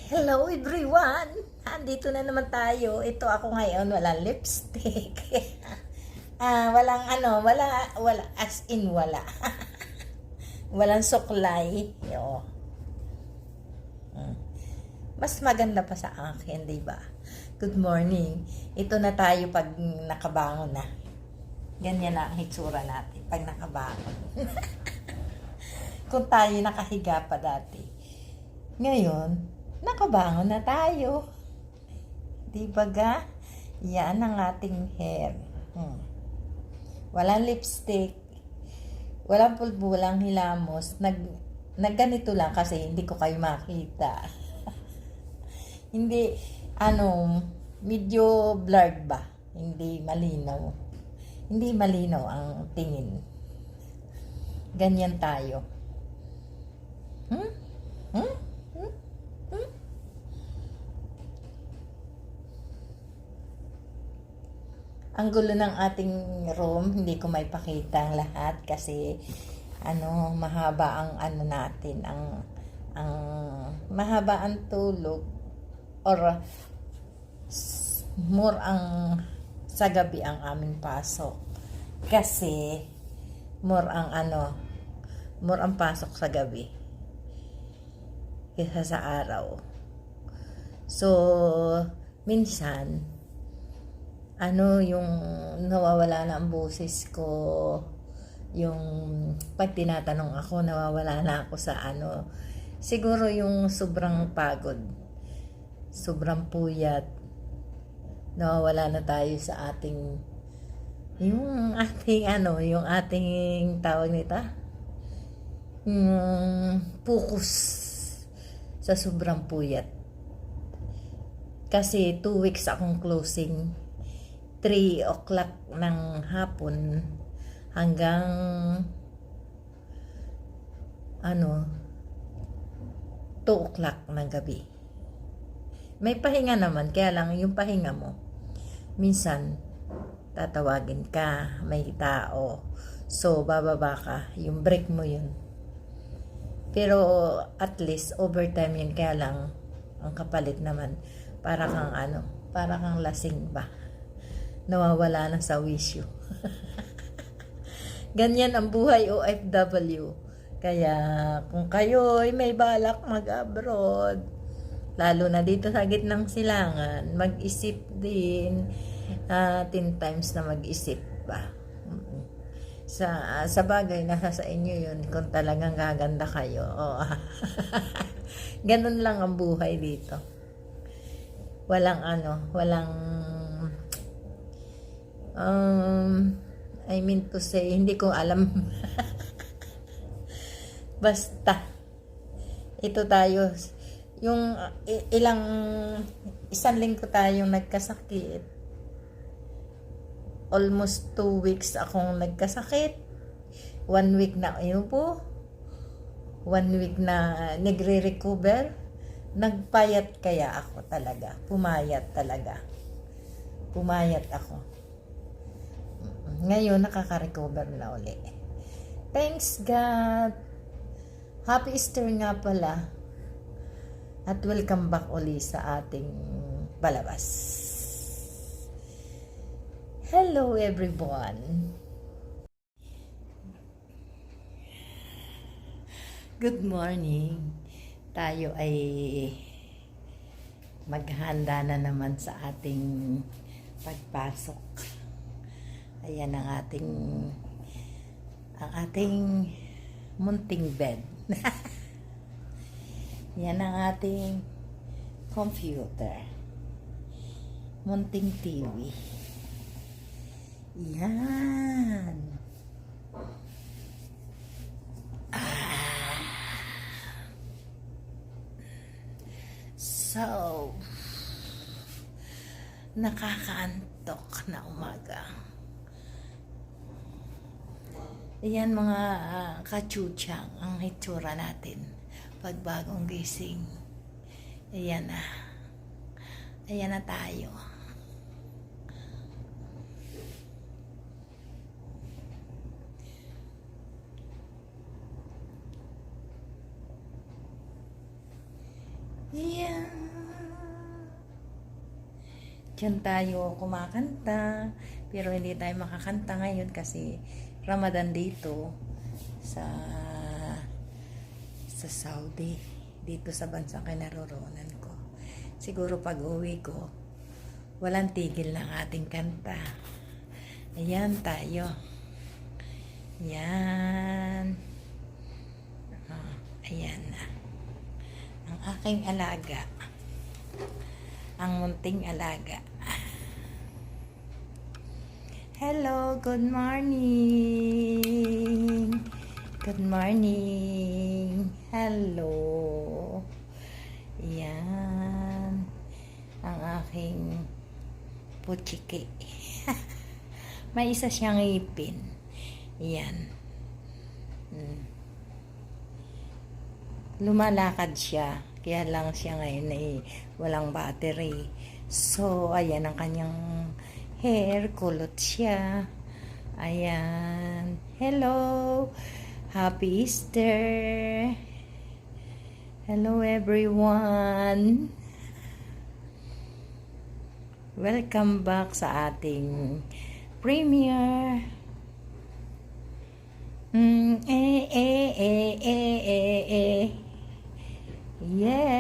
Hello everyone! Andito na naman tayo. Ito ako ngayon, walang lipstick. Walang wala, as in wala. Walang suklay. Yo. Mas maganda pa sa akin, di ba? Good morning. Ito na tayo pag nakabangon na. Ganyan na ang hitsura natin pag nakabangon. Kung tayo nakahiga pa dati. Ngayon, nakabangon na tayo. Di ba ga? Yan ang ating hair. Walang lipstick. Walang pulbo, walang hilamos. Nagganito lang kasi hindi ko kayo makita. Hindi, medyo blurred ba? Hindi malinaw. Hindi malinaw ang tingin. Ganyan tayo. Ang gulo ng ating room, hindi ko may pakita ang lahat kasi mahaba ang natin, ang mahaba ang tulog or more ang sa gabi ang aming pasok. Kasi more ang pasok sa gabi kaysa sa araw. So, minsan yung nawawala na ang boses ko, yung pag tinatanong ako, nawawala na ako sa siguro yung sobrang pagod, sobrang puyat, nawawala na tayo sa ating yung ating tawag nito, focus sa sobrang puyat. Kasi 2 weeks akong closing, 3 o'clock ng hapon hanggang 2 o'clock ng gabi. May pahinga naman, kaya lang yung pahinga mo, minsan tatawagin ka, may tao, so bababa ka, yung break mo yun. Pero at least overtime yun, kaya lang ang kapalit naman para kang lasing ba, nawawala na sa wisyo. Ganyan ang buhay OFW. Kaya kung kayo ay may balak mag-abroad, lalo na dito sa gitnang silangan, mag-isip din, 10 times na mag-isip ba. Sa bagay, nasa sa inyo yun kung talagang gaganda kayo. Ganun lang ang buhay dito. Walang I mean to say, hindi ko alam. Basta, ito tayo, yung isang linggo tayong nagkasakit. Almost 2 weeks akong nagkasakit. 1 week na inupo. 1 week na nagre-recover. Nagpayat kaya ako talaga. Pumayat talaga. Pumayat ako. Ngayon, nakaka-recover na uli. Thanks God! Happy Easter nga pala. At welcome back uli sa ating palabas. Hello everyone! Good morning! Tayo ay maghanda na naman sa ating pagpasok. Ayan ang ating munting bed. Yan ang ating computer. Munting TV. Yan. So, nakakaantok na umaga. Ayan mga kachuchang ang hitsura natin pag bagong gising. Ayan na. Ayan na tayo. Yeah. Diyan tayo kumakanta. Pero hindi tayo makakanta ngayon kasi Ramadan dito sa Saudi. Dito sa bansang kinaroroonan ko. Siguro pag uwi ko, walang tigil ng ating kanta. Ayan tayo. Yan. Ayan na. Ang aking alaga. Ang munting alaga. Hello, good morning. Good morning. Hello. Yan. Ang aking puchiki. May isa siyang ngipin. Yan. Lumalakad siya. Kaya lang siya ngayon ay walang battery. So, ayan ang kanyang hair. Kulot siya. Ayan. Hello. Happy Easter. Hello everyone. Welcome back sa ating premiere. Yeah.